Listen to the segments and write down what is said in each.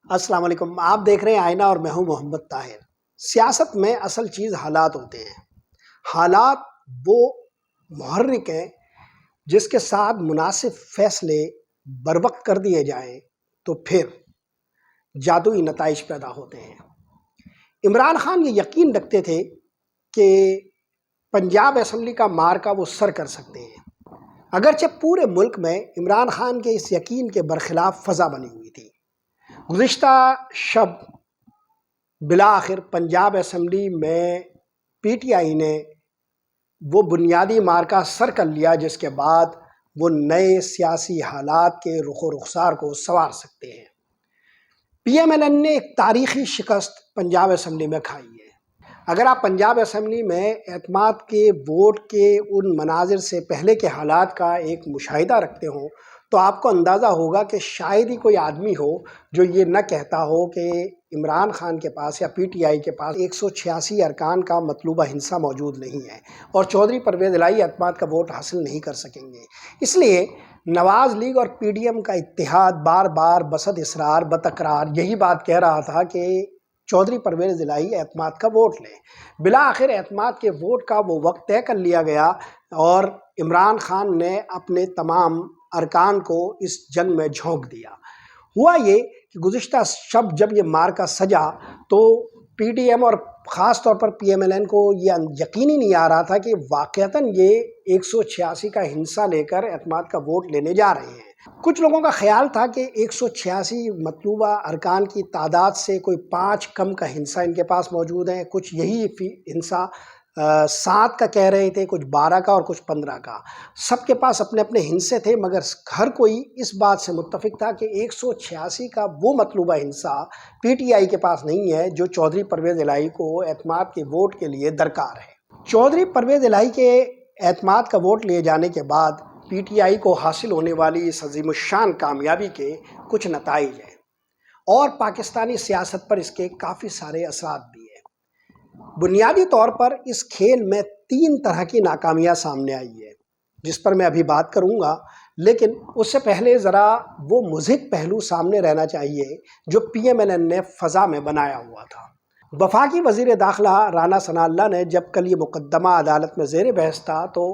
السلام علیکم، آپ دیکھ رہے ہیں آئینہ اور میں ہوں محمد طاہر۔ سیاست میں اصل چیز حالات ہوتے ہیں۔ حالات وہ محرک ہیں جس کے ساتھ مناسب فیصلے بروقت کر دیے جائیں تو پھر جادوئی نتائج پیدا ہوتے ہیں۔ عمران خان یہ یقین رکھتے تھے کہ پنجاب اسمبلی کا مارکا وہ سر کر سکتے ہیں، اگرچہ پورے ملک میں عمران خان کے اس یقین کے برخلاف فضا بنی ہوئی تھی۔ گزشتہ شب بالآخر پنجاب اسمبلی میں پی ٹی آئی نے وہ بنیادی مارکا سر کر لیا جس کے بعد وہ نئے سیاسی حالات کے رخ و رخسار کو سنوار سکتے ہیں۔ پی ایم ایل این نے ایک تاریخی شکست پنجاب اسمبلی میں کھائی ہے۔ اگر آپ پنجاب اسمبلی میں اعتماد کے ووٹ کے ان مناظر سے پہلے کے حالات کا ایک مشاہدہ رکھتے ہوں تو آپ کو اندازہ ہوگا کہ شاید ہی کوئی آدمی ہو جو یہ نہ کہتا ہو کہ عمران خان کے پاس یا پی ٹی آئی کے پاس 186 ارکان کا مطلوبہ ہندسہ موجود نہیں ہے اور چودھری پرویز الہی اعتماد کا ووٹ حاصل نہیں کر سکیں گے۔ اس لیے نواز لیگ اور پی ڈی ایم کا اتحاد بار بار بصد اصرار بتکرار یہی بات کہہ رہا تھا کہ چودھری پرویز الہی اعتماد کا ووٹ لیں۔ بالآخر اعتماد کے ووٹ کا وہ وقت طے کر لیا گیا اور عمران خان نے اپنے تمام ارکان کو اس جنگ میں جھونک دیا۔ ہوا یہ کہ گزشتہ شب جب یہ مارکا سجا تو پی ڈی ایم اور خاص طور پر پی ایم ایل این کو یہ یقین ہی نہیں آ رہا تھا کہ واقعتاً یہ 186 کا ہندسہ لے کر اعتماد کا ووٹ لینے جا رہے ہیں۔ کچھ لوگوں کا خیال تھا کہ 186 مطلوبہ ارکان کی تعداد سے کوئی 5 کم کا ہندسہ ان کے پاس موجود ہے، کچھ یہی ہندسہ 7 کا کہہ رہے تھے، کچھ 12 کا اور کچھ 15 کا۔ سب کے پاس اپنے اپنے ہندسے تھے، مگر ہر کوئی اس بات سے متفق تھا کہ 186 کا وہ مطلوبہ ہندسہ پی ٹی آئی کے پاس نہیں ہے جو چودھری پرویز الہی کو اعتماد کے ووٹ کے لیے درکار ہے۔ چودھری پرویز الہی کے اعتماد کا ووٹ لیے جانے کے بعد پی ٹی آئی کو حاصل ہونے والی اس عظیم الشان کامیابی کے کچھ نتائج ہیں اور پاکستانی سیاست پر اس کے کافی سارے اثرات بھی ہیں۔ بنیادی طور پر اس کھیل میں 3 طرح کی ناکامیاں سامنے آئی ہے جس پر میں ابھی بات کروں گا، لیکن اس سے پہلے ذرا وہ مضحک پہلو سامنے رہنا چاہیے جو پی ایم ایل این نے فضا میں بنایا ہوا تھا۔ وفاقی وزیر داخلہ رانا ثناء اللہ نے جب کل یہ مقدمہ عدالت میں زیر بحث تھا تو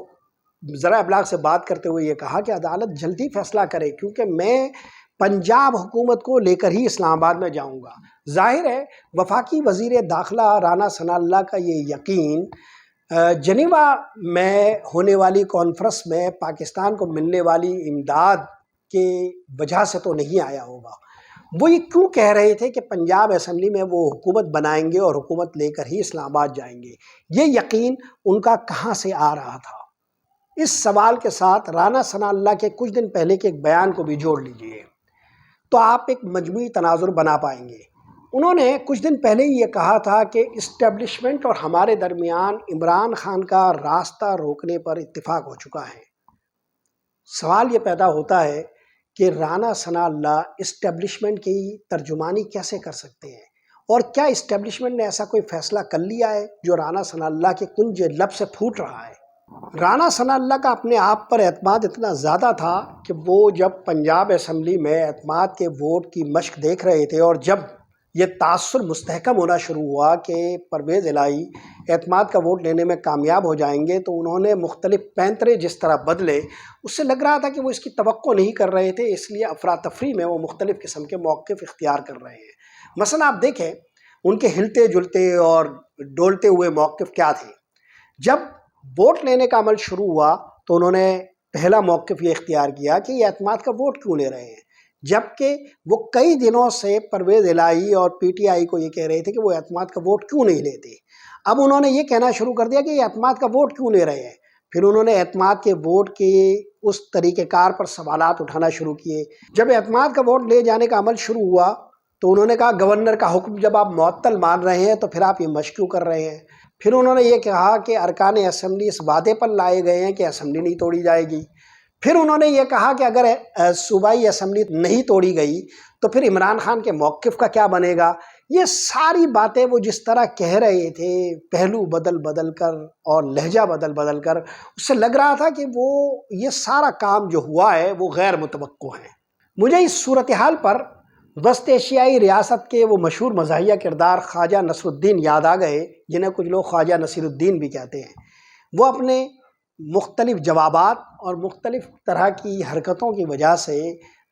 ذرائع ابلاغ سے بات کرتے ہوئے یہ کہا کہ عدالت جلدی فیصلہ کرے کیونکہ میں پنجاب حکومت کو لے کر ہی اسلام آباد میں جاؤں گا۔ ظاہر ہے وفاقی وزیر داخلہ رانا ثناء اللہ کا یہ یقین جنیوا میں ہونے والی کانفرنس میں پاکستان کو ملنے والی امداد کے وجہ سے تو نہیں آیا ہوگا۔ وہ یہ کیوں کہہ رہے تھے کہ پنجاب اسمبلی میں وہ حکومت بنائیں گے اور حکومت لے کر ہی اسلام آباد جائیں گے؟ یہ یقین ان کا کہاں سے آ رہا تھا؟ اس سوال کے ساتھ رانا ثناء اللہ کے کچھ دن پہلے کے ایک بیان کو بھی جوڑ لیجئے تو آپ ایک مجموعی تناظر بنا پائیں گے۔ انہوں نے کچھ دن پہلے ہی یہ کہا تھا کہ اسٹیبلشمنٹ اور ہمارے درمیان عمران خان کا راستہ روکنے پر اتفاق ہو چکا ہے۔ سوال یہ پیدا ہوتا ہے کہ رانا ثناء اللہ اسٹیبلشمنٹ کی ترجمانی کیسے کر سکتے ہیں اور کیا اسٹیبلشمنٹ نے ایسا کوئی فیصلہ کر لیا ہے جو رانا ثناء اللہ کے کنج لب سے پھوٹ رہا ہے؟ رانا ثناء اللہ کا اپنے آپ پر اعتماد اتنا زیادہ تھا کہ وہ جب پنجاب اسمبلی میں اعتماد کے ووٹ کی مشق دیکھ رہے تھے اور جب یہ تاثر مستحکم ہونا شروع ہوا کہ پرویز الہی اعتماد کا ووٹ لینے میں کامیاب ہو جائیں گے تو انہوں نے مختلف پینترے جس طرح بدلے اس سے لگ رہا تھا کہ وہ اس کی توقع نہیں کر رہے تھے، اس لیے افراتفری میں وہ مختلف قسم کے موقف اختیار کر رہے ہیں۔ مثلا آپ دیکھیں ان کے ہلتے جلتے اور ڈولتے ہوئے موقف کیا تھے۔ جب ووٹ لینے کا عمل شروع ہوا تو انہوں نے پہلا موقف یہ اختیار کیا کہ یہ اعتماد کا ووٹ کیوں لے رہے ہیں، جبکہ وہ کئی دنوں سے پرویز الہی اور پی ٹی آئی کو یہ کہہ رہے تھے کہ وہ اعتماد کا ووٹ کیوں نہیں لیتے۔ اب انہوں نے یہ کہنا شروع کر دیا کہ یہ اعتماد کا ووٹ کیوں لے رہے ہیں۔ پھر انہوں نے اعتماد کے ووٹ کے اس طریقہ کار پر سوالات اٹھانا شروع کیے۔ جب اعتماد کا ووٹ لے جانے کا عمل شروع ہوا تو انہوں نے کہا گورنر کا حکم جب آپ معطل مان رہے ہیں تو پھر آپ یہ مشق کیوں کر رہے ہیں۔ پھر انہوں نے یہ کہا کہ ارکان اسمبلی اس وعدے پر لائے گئے ہیں کہ اسمبلی نہیں توڑی جائے گی۔ پھر انہوں نے یہ کہا کہ اگر صوبائی اسمبلی نہیں توڑی گئی تو پھر عمران خان کے موقف کا کیا بنے گا۔ یہ ساری باتیں وہ جس طرح کہہ رہے تھے، پہلو بدل بدل کر اور لہجہ بدل بدل کر، اس سے لگ رہا تھا کہ وہ یہ سارا کام جو ہوا ہے وہ غیر متوقع ہے۔ مجھے اس صورتحال پر وسط ایشیائی ریاست کے وہ مشہور مزاحیہ کردار خواجہ نصر الدین یاد آ گئے، جنہیں کچھ لوگ خواجہ نصیر الدین بھی کہتے ہیں۔ وہ اپنے مختلف جوابات اور مختلف طرح کی حرکتوں کی وجہ سے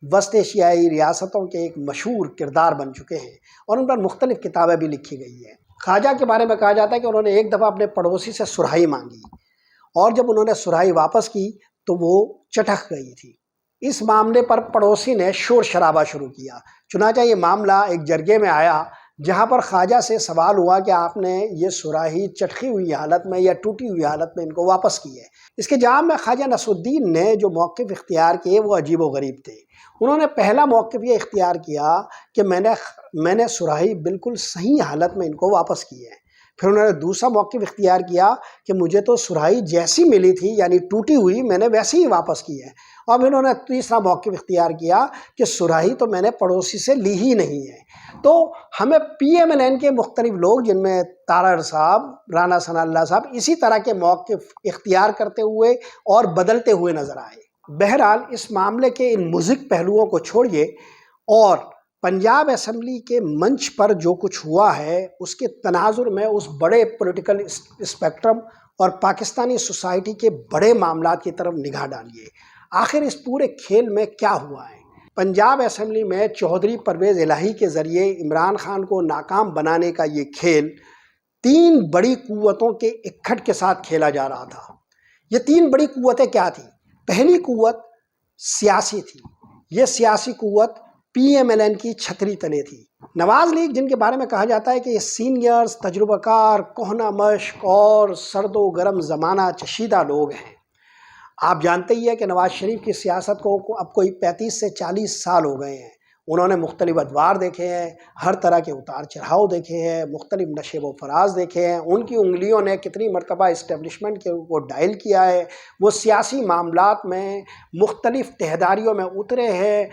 وسط ایشیائی ریاستوں کے ایک مشہور کردار بن چکے ہیں، اور ان پر مختلف کتابیں بھی لکھی گئی ہیں۔ خواجہ کے بارے میں کہا جاتا ہے کہ انہوں نے ایک دفعہ اپنے پڑوسی سے سرہائی مانگی، اور جب انہوں نے سرہائی واپس کی تو وہ چٹک گئی تھی۔ اس معاملے پر پڑوسی نے شور شرابہ شروع کیا، چنانچہ یہ معاملہ ایک جرگے میں آیا، جہاں پر خواجہ سے سوال ہوا کہ آپ نے یہ سراہی چٹکی ہوئی حالت میں یا ٹوٹی ہوئی حالت میں ان کو واپس کی ہے۔ اس کے جواب میں خواجہ نصر الدین نے جو موقف اختیار کیے وہ عجیب و غریب تھے۔ انہوں نے پہلا موقف یہ اختیار کیا کہ میں نے سراہی بالکل صحیح حالت میں ان کو واپس کی ہے۔ پھر انہوں نے دوسرا موقف اختیار کیا کہ مجھے تو سراہی جیسی ملی تھی یعنی ٹوٹی ہوئی میں نے ویسے ہی واپس کی ہے۔ اور پھر انہوں نے تیسرا موقف اختیار کیا کہ سراہی تو میں نے پڑوسی سے لی ہی نہیں ہے۔ تو ہمیں PMLN کے مختلف لوگ، جن میں تارڑ صاحب، رانا ثناء اللہ صاحب، اسی طرح کے موقف اختیار کرتے ہوئے اور بدلتے ہوئے نظر آئے۔ بہرحال اس معاملے کے ان مضحک پہلوؤں کو چھوڑیے اور پنجاب اسمبلی کے منچ پر جو کچھ ہوا ہے اس کے تناظر میں اس بڑے پولیٹیکل اسپیکٹرم اور پاکستانی سوسائٹی کے بڑے معاملات کی طرف نگاہ ڈالیے۔ آخر اس پورے کھیل میں کیا ہوا ہے؟ پنجاب اسمبلی میں چودھری پرویز الہی کے ذریعے عمران خان کو ناکام بنانے کا یہ کھیل 3 بڑی قوتوں کے اکٹھ کے ساتھ کھیلا جا رہا تھا۔ یہ 3 بڑی قوتیں کیا تھیں؟ پہلی قوت سیاسی تھی۔ یہ سیاسی قوت PMLN کی چھتری تلے تھی۔ نواز لیگ، جن کے بارے میں کہا جاتا ہے کہ یہ سینئرز، تجربہ کار، کہنہ مشق اور سرد و گرم زمانہ چشیدہ لوگ ہیں۔ آپ جانتے ہی ہیں کہ نواز شریف کی سیاست کو اب کوئی 35 سے 40 سال ہو گئے ہیں۔ انہوں نے مختلف ادوار دیکھے ہیں، ہر طرح کے اتار چڑھاؤ دیکھے ہیں، مختلف نشیب و فراز دیکھے ہیں۔ ان کی انگلیوں نے کتنی مرتبہ اسٹیبلشمنٹ کے کو ڈائل کیا ہے۔ وہ سیاسی معاملات میں مختلف تہداریوں میں اترے ہیں۔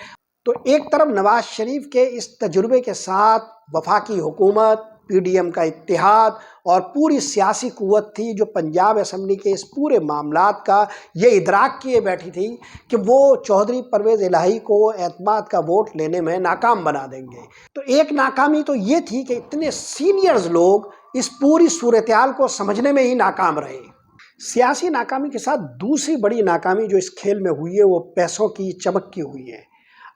تو ایک طرف نواز شریف کے اس تجربے کے ساتھ وفاقی حکومت، PDM کا اتحاد اور پوری سیاسی قوت تھی جو پنجاب اسمبلی کے اس پورے معاملات کا یہ ادراک کیے بیٹھی تھی کہ وہ چودھری پرویز الہی کو اعتماد کا ووٹ لینے میں ناکام بنا دیں گے۔ تو ایک ناکامی تو یہ تھی کہ اتنے سینئرز لوگ اس پوری صورتحال کو سمجھنے میں ہی ناکام رہے۔ سیاسی ناکامی کے ساتھ دوسری بڑی ناکامی جو اس کھیل میں ہوئی ہے وہ پیسوں کی چمک کی ہوئی ہے۔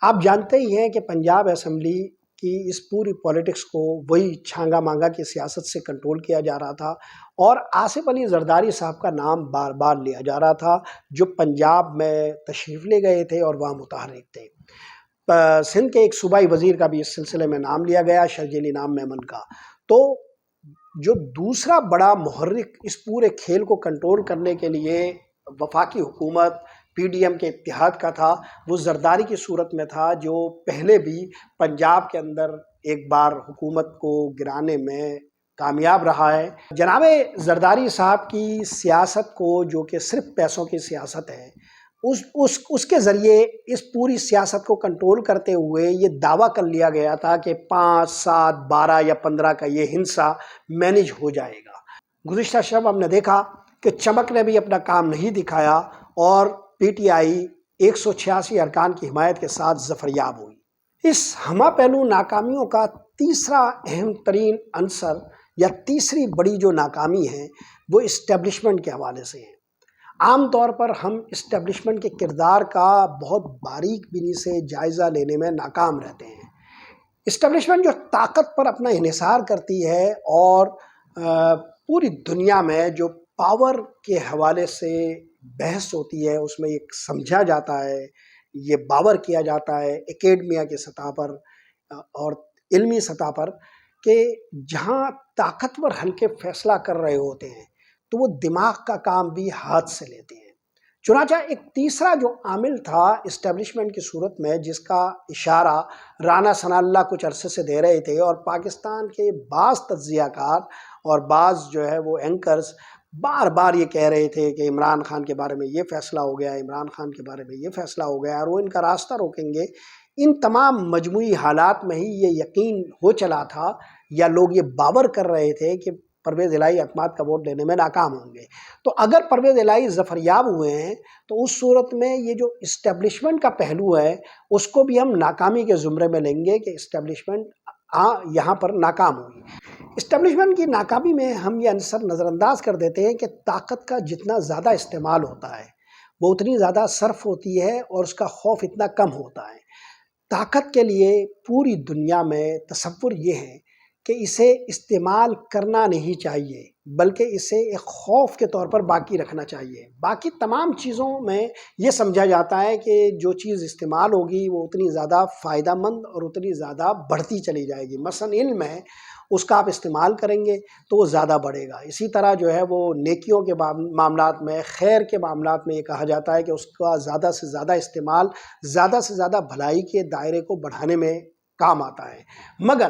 آپ جانتے ہی ہیں کہ پنجاب اسمبلی کی اس پوری پولیٹکس کو وہی چھانگا مانگا کی سیاست سے کنٹرول کیا جا رہا تھا، اور آصف علی زرداری صاحب کا نام بار بار لیا جا رہا تھا، جو پنجاب میں تشریف لے گئے تھے اور وہاں متحرک تھے۔ سندھ کے ایک صوبائی وزیر کا بھی اس سلسلے میں نام لیا گیا، شرجیل انعام میمن کا۔ تو جو دوسرا بڑا محرک اس پورے کھیل کو کنٹرول کرنے کے لیے وفاقی حکومت PDM کے اتحاد کا تھا، وہ زرداری کی صورت میں تھا، جو پہلے بھی پنجاب کے اندر ایک بار حکومت کو گرانے میں کامیاب رہا ہے۔ جناب زرداری صاحب کی سیاست کو، جو کہ صرف پیسوں کی سیاست ہے، اس کے ذریعے اس پوری سیاست کو کنٹرول کرتے ہوئے یہ دعویٰ کر لیا گیا تھا کہ 5، 7، 12 یا 15 کا یہ ہنسا مینیج ہو جائے گا۔ گزشتہ شب ہم نے دیکھا کہ چمک نے بھی اپنا کام نہیں دکھایا اور PTI 186 ارکان کی حمایت کے ساتھ ظفریاب ہوئی۔ اس ہمہ پہلو ناکامیوں کا تیسرا اہم ترین عنصر یا تیسری بڑی جو ناکامی ہے وہ اسٹیبلشمنٹ کے حوالے سے ہے۔ عام طور پر ہم اسٹیبلشمنٹ کے کردار کا بہت باریک بینی سے جائزہ لینے میں ناکام رہتے ہیں۔ اسٹیبلشمنٹ جو طاقت پر اپنا انحصار کرتی ہے اور پوری دنیا میں جو پاور کے حوالے سے بحث ہوتی ہے، اس میں یہ سمجھا جاتا ہے، یہ باور کیا جاتا ہے اکیڈمیا کی سطح پر اور علمی سطح پر، کہ جہاں طاقتور حلقے فیصلہ کر رہے ہوتے ہیں تو وہ دماغ کا کام بھی ہاتھ سے لیتے ہیں۔ چنانچہ ایک تیسرا جو عامل تھا اسٹیبلشمنٹ کی صورت میں، جس کا اشارہ رانا ثناء اللہ کچھ عرصے سے دے رہے تھے اور پاکستان کے بعض تجزیہ کار اور بعض جو ہے وہ اینکرز بار بار یہ کہہ رہے تھے کہ عمران خان کے بارے میں یہ فیصلہ ہو گیا، عمران خان کے بارے میں یہ فیصلہ ہو گیا، اور وہ ان کا راستہ روکیں گے۔ ان تمام مجموعی حالات میں ہی یہ یقین ہو چلا تھا یا لوگ یہ باور کر رہے تھے کہ پرویز الہی اعتماد کا ووٹ لینے میں ناکام ہوں گے۔ تو اگر پرویز الہی ظفریاب ہوئے ہیں تو اس صورت میں یہ جو اسٹیبلشمنٹ کا پہلو ہے اس کو بھی ہم ناکامی کے زمرے میں لیں گے کہ اسٹیبلشمنٹ یہاں پر ناکام ہوئی۔ اسٹیبلشمنٹ کی ناکامی میں ہم یہ عنصر نظر انداز کر دیتے ہیں کہ طاقت کا جتنا زیادہ استعمال ہوتا ہے وہ اتنی زیادہ صرف ہوتی ہے اور اس کا خوف اتنا کم ہوتا ہے۔ طاقت کے لیے پوری دنیا میں تصور یہ ہے کہ اسے استعمال کرنا نہیں چاہیے بلکہ اسے ایک خوف کے طور پر باقی رکھنا چاہیے۔ باقی تمام چیزوں میں یہ سمجھا جاتا ہے کہ جو چیز استعمال ہوگی وہ اتنی زیادہ فائدہ مند اور اتنی زیادہ بڑھتی چلی جائے گی۔ مثلا علم ہے، اس کا آپ استعمال کریں گے تو وہ زیادہ بڑھے گا۔ اسی طرح جو ہے وہ نیکیوں کے معاملات میں، خیر کے معاملات میں یہ کہا جاتا ہے کہ اس کا زیادہ سے زیادہ استعمال زیادہ سے زیادہ بھلائی کے دائرے کو بڑھانے میں کام آتا ہے۔ مگر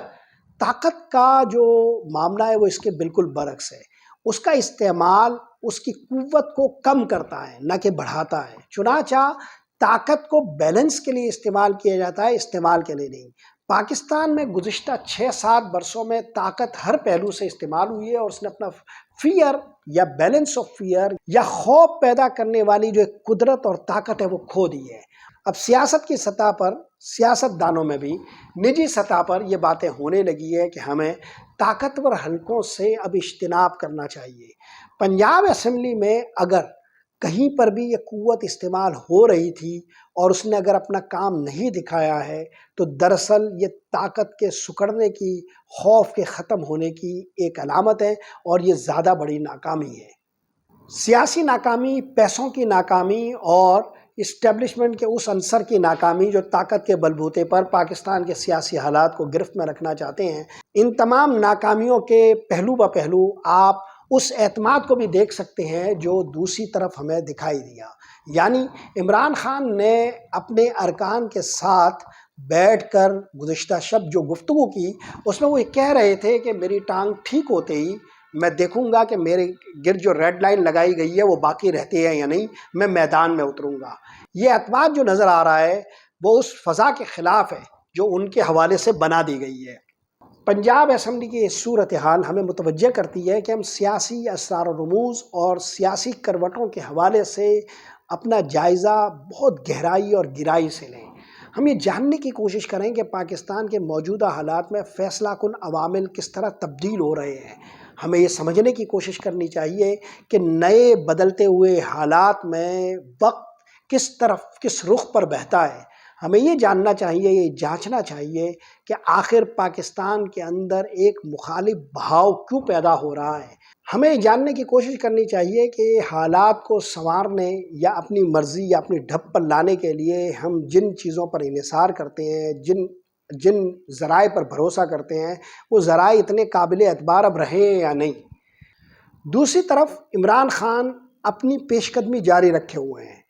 طاقت کا جو معاملہ ہے وہ اس کے بالکل برعکس ہے۔ اس کا استعمال اس کی قوت کو کم کرتا ہے نہ کہ بڑھاتا ہے۔ چنانچہ طاقت کو بیلنس کے لیے استعمال کیا جاتا ہے، استعمال کے لیے نہیں۔ پاکستان میں گزشتہ 6-7 برسوں میں طاقت ہر پہلو سے استعمال ہوئی ہے اور اس نے اپنا فیئر یا بیلنس آف فیئر یا خوف پیدا کرنے والی جو ایک قدرت اور طاقت ہے وہ کھو دی ہے۔ اب سیاست کی سطح پر، سیاست دانوں میں بھی نجی سطح پر یہ باتیں ہونے لگی ہے کہ ہمیں طاقتور حلقوں سے اب اجتناب کرنا چاہیے۔ پنجاب اسمبلی میں اگر کہیں پر بھی یہ قوت استعمال ہو رہی تھی اور اس نے اگر اپنا کام نہیں دکھایا ہے تو دراصل یہ طاقت کے سکڑنے کی، خوف کے ختم ہونے کی ایک علامت ہے اور یہ زیادہ بڑی ناکامی ہے۔ سیاسی ناکامی، پیسوں کی ناکامی اور اسٹیبلشمنٹ کے اس عنصر کی ناکامی جو طاقت کے بلبوتے پر پاکستان کے سیاسی حالات کو گرفت میں رکھنا چاہتے ہیں، ان تمام ناکامیوں کے پہلو بہ پہلو آپ اس اعتماد کو بھی دیکھ سکتے ہیں جو دوسری طرف ہمیں دکھائی دیا۔ یعنی عمران خان نے اپنے ارکان کے ساتھ بیٹھ کر گزشتہ شب جو گفتگو کی اس میں وہ یہ کہہ رہے تھے کہ میری ٹانگ ٹھیک ہوتے ہی میں دیکھوں گا کہ میرے گرد جو ریڈ لائن لگائی گئی ہے وہ باقی رہتی ہے یا نہیں، میں میدان میں اتروں گا۔ یہ اعتماد جو نظر آ رہا ہے وہ اس فضا کے خلاف ہے جو ان کے حوالے سے بنا دی گئی ہے۔ پنجاب اسمبلی کی اس صورتحال ہمیں متوجہ کرتی ہے کہ ہم سیاسی اسرار و رموز اور سیاسی کروٹوں کے حوالے سے اپنا جائزہ بہت گہرائی اور گہرائی سے لیں۔ ہم یہ جاننے کی کوشش کریں کہ پاکستان کے موجودہ حالات میں فیصلہ کن عوامل کس طرح تبدیل ہو رہے ہیں۔ ہمیں یہ سمجھنے کی کوشش کرنی چاہیے کہ نئے بدلتے ہوئے حالات میں وقت کس طرف، کس رخ پر بہتا ہے۔ ہمیں یہ جاننا چاہیے، یہ جانچنا چاہیے کہ آخر پاکستان کے اندر ایک مخالف بہاؤ کیوں پیدا ہو رہا ہے۔ ہمیں یہ جاننے کی کوشش کرنی چاہیے کہ حالات کو سنوارنے یا اپنی مرضی یا اپنی ڈھب پر لانے کے لیے ہم جن چیزوں پر انحصار کرتے ہیں، جن ذرائع پر بھروسہ کرتے ہیں، وہ ذرائع اتنے قابل اعتبار اب رہے یا نہیں۔ دوسری طرف عمران خان اپنی پیش قدمی جاری رکھے ہوئے ہیں،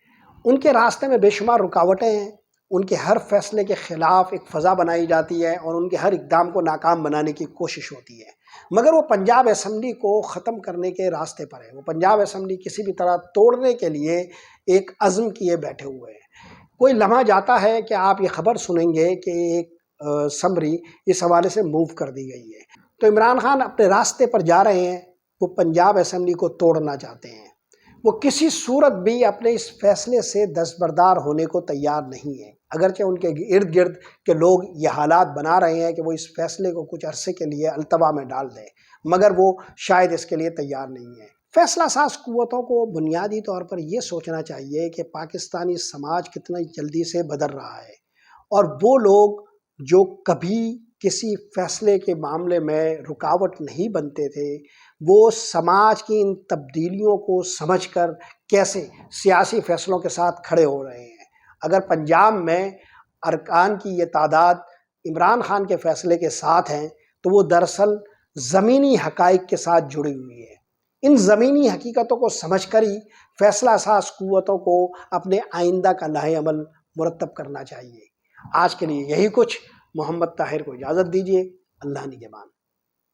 ان کے راستے میں بے شمار رکاوٹیں ہیں، ان کے ہر فیصلے کے خلاف ایک فضا بنائی جاتی ہے اور ان کے ہر اقدام کو ناکام بنانے کی کوشش ہوتی ہے، مگر وہ پنجاب اسمبلی کو ختم کرنے کے راستے پر ہے۔ وہ پنجاب اسمبلی کسی بھی طرح توڑنے کے لیے ایک عزم کیے بیٹھے ہوئے ہیں۔ کوئی لمحہ جاتا ہے کہ آپ یہ خبر سنیں گے کہ ایک سمری اس حوالے سے موو کر دی گئی ہے۔ تو عمران خان اپنے راستے پر جا رہے ہیں، وہ پنجاب اسمبلی کو توڑنا چاہتے ہیں۔ وہ کسی صورت بھی اپنے اس فیصلے سے دستبردار ہونے کو تیار نہیں ہے، اگرچہ ان کے ارد گرد کے لوگ یہ حالات بنا رہے ہیں کہ وہ اس فیصلے کو کچھ عرصے کے لیے التوا میں ڈال دیں، مگر وہ شاید اس کے لیے تیار نہیں ہے۔ فیصلہ ساز قوتوں کو بنیادی طور پر یہ سوچنا چاہیے کہ پاکستانی سماج کتنی جلدی سے بدل رہا ہے، اور وہ لوگ جو کبھی کسی فیصلے کے معاملے میں رکاوٹ نہیں بنتے تھے، وہ سماج کی ان تبدیلیوں کو سمجھ کر کیسے سیاسی فیصلوں کے ساتھ کھڑے ہو رہے ہیں۔ اگر پنجاب میں ارکان کی یہ تعداد عمران خان کے فیصلے کے ساتھ ہیں تو وہ دراصل زمینی حقائق کے ساتھ جڑی ہوئی ہے۔ ان زمینی حقیقتوں کو سمجھ کر ہی فیصلہ ساز قوتوں کو اپنے آئندہ کا لائحہ عمل مرتب کرنا چاہیے۔ آج کے لیے یہی کچھ۔ محمد طاہر کو اجازت دیجیے۔ اللہ نگہبان۔